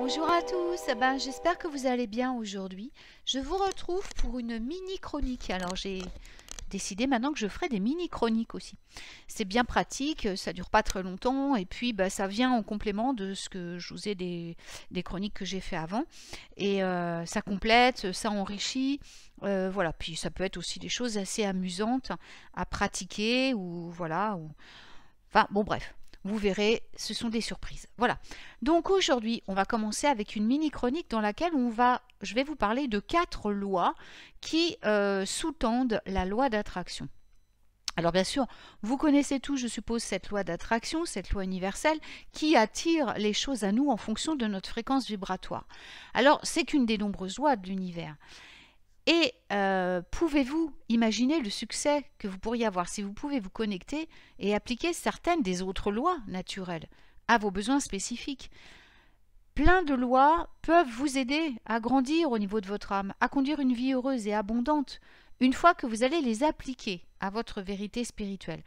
Bonjour à tous, j'espère que vous allez bien aujourd'hui. Je vous retrouve pour une mini-chronique. Alors j'ai décidé maintenant que je ferai des mini-chroniques aussi. C'est bien pratique, ça dure pas très longtemps et puis ça vient en complément de ce que je vous ai des chroniques que j'ai fait avant. Et ça complète, ça enrichit. Voilà, puis ça peut être aussi des choses assez amusantes à pratiquer ou voilà. Enfin bon bref. Vous verrez, ce sont des surprises. Voilà. Donc aujourd'hui, on va commencer avec une mini-chronique dans laquelle je vais vous parler de 4 lois qui sous-tendent la loi d'attraction. Alors bien sûr, vous connaissez tous, je suppose, cette loi d'attraction, cette loi universelle qui attire les choses à nous en fonction de notre fréquence vibratoire. Alors, c'est qu'une des nombreuses lois de l'univers. Et pouvez-vous imaginer le succès que vous pourriez avoir si vous pouvez vous connecter et appliquer certaines des autres lois naturelles à vos besoins spécifiques? Plein de lois peuvent vous aider à grandir au niveau de votre âme, à conduire une vie heureuse et abondante, une fois que vous allez les appliquer à votre vérité spirituelle.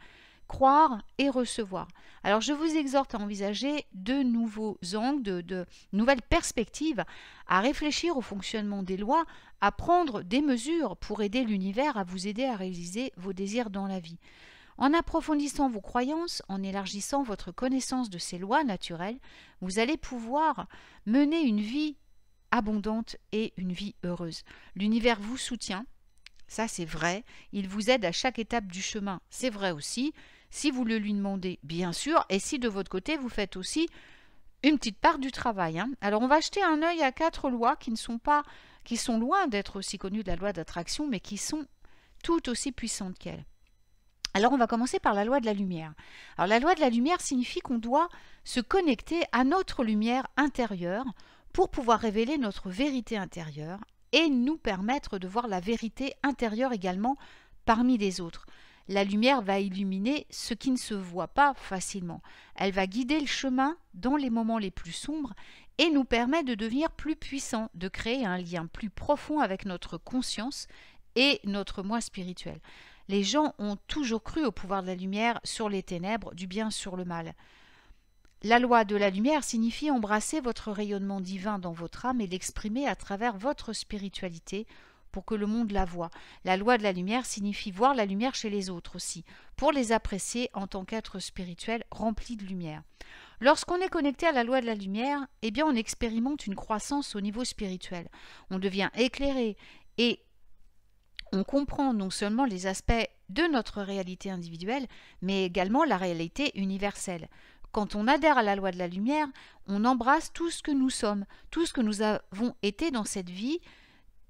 Croire et recevoir. Alors je vous exhorte à envisager de nouveaux angles, de nouvelles perspectives, à réfléchir au fonctionnement des lois, à prendre des mesures pour aider l'univers à vous aider à réaliser vos désirs dans la vie. En approfondissant vos croyances, en élargissant votre connaissance de ces lois naturelles, vous allez pouvoir mener une vie abondante et une vie heureuse. L'univers vous soutient, ça c'est vrai, il vous aide à chaque étape du chemin, c'est vrai aussi, si vous le lui demandez, bien sûr, et si de votre côté vous faites aussi une petite part du travail. Alors on va jeter un œil à 4 lois qui sont loin d'être aussi connues de la loi d'attraction, mais qui sont tout aussi puissantes qu'elle. Alors on va commencer par la loi de la lumière. Alors la loi de la lumière signifie qu'on doit se connecter à notre lumière intérieure pour pouvoir révéler notre vérité intérieure et nous permettre de voir la vérité intérieure également parmi les autres. La lumière va illuminer ce qui ne se voit pas facilement. Elle va guider le chemin dans les moments les plus sombres et nous permet de devenir plus puissants, de créer un lien plus profond avec notre conscience et notre moi spirituel. Les gens ont toujours cru au pouvoir de la lumière sur les ténèbres, du bien sur le mal. La loi de la lumière signifie embrasser votre rayonnement divin dans votre âme et l'exprimer à travers votre spiritualité pour que le monde la voie. La loi de la lumière signifie voir la lumière chez les autres aussi, pour les apprécier en tant qu'êtres spirituels remplis de lumière. Lorsqu'on est connecté à la loi de la lumière, eh bien on expérimente une croissance au niveau spirituel. On devient éclairé et on comprend non seulement les aspects de notre réalité individuelle, mais également la réalité universelle. Quand on adhère à la loi de la lumière, on embrasse tout ce que nous sommes, tout ce que nous avons été dans cette vie,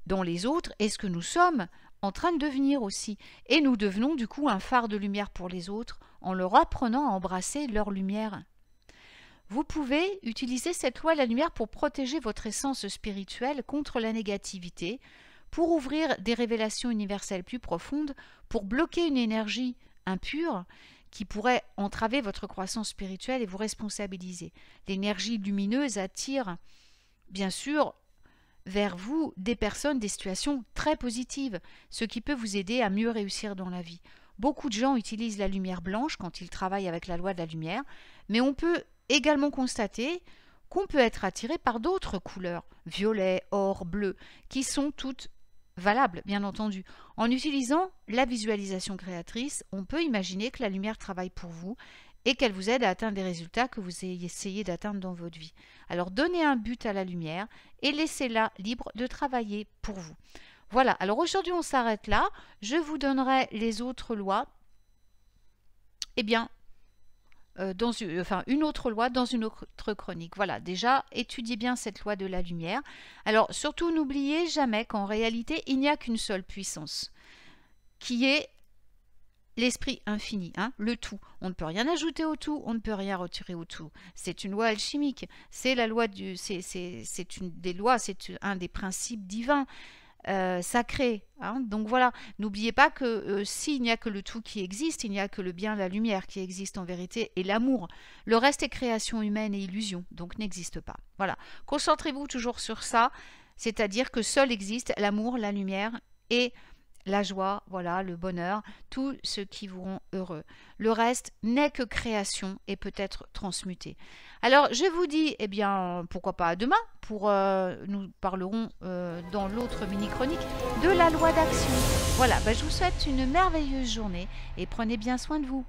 dans les autres, et ce que nous sommes en train de devenir aussi. Et nous devenons du coup un phare de lumière pour les autres, en leur apprenant à embrasser leur lumière. Vous pouvez utiliser cette loi de la lumière pour protéger votre essence spirituelle contre la négativité, pour ouvrir des révélations universelles plus profondes, pour bloquer une énergie impure qui pourrait entraver votre croissance spirituelle et vous responsabiliser. L'énergie lumineuse attire, bien sûr, vers vous des personnes, des situations très positives, ce qui peut vous aider à mieux réussir dans la vie. Beaucoup de gens utilisent la lumière blanche quand ils travaillent avec la loi de la lumière, mais on peut également constater qu'on peut être attiré par d'autres couleurs, violet, or, bleu, qui sont toutes valables, bien entendu. En utilisant la visualisation créatrice, on peut imaginer que la lumière travaille pour vous et qu'elle vous aide à atteindre des résultats que vous essayez d'atteindre dans votre vie. Alors donnez un but à la lumière et laissez-la libre de travailler pour vous. Voilà, alors aujourd'hui on s'arrête là. Je vous donnerai les autres lois. Eh bien, une autre loi dans une autre chronique. Voilà, déjà, étudiez bien cette loi de la lumière. Alors, surtout, n'oubliez jamais qu'en réalité, il n'y a qu'une seule puissance, qui est l'esprit infini, le tout. On ne peut rien ajouter au tout, on ne peut rien retirer au tout. C'est une loi alchimique, c'est la loi c'est une des lois, c'est un des principes divins. Sacré. Donc voilà, n'oubliez pas que s'il n'y a que le tout qui existe, il n'y a que le bien, la lumière qui existe en vérité et l'amour. Le reste est création humaine et illusion, donc n'existe pas. Voilà, concentrez-vous toujours sur ça, c'est-à-dire que seul existe l'amour, la lumière et la joie, voilà, le bonheur, tout ce qui vous rend heureux. Le reste n'est que création et peut être transmuté. Alors, je vous dis, eh bien, pourquoi pas à demain, nous parlerons dans l'autre mini-chronique de la loi d'action. Voilà, je vous souhaite une merveilleuse journée et prenez bien soin de vous.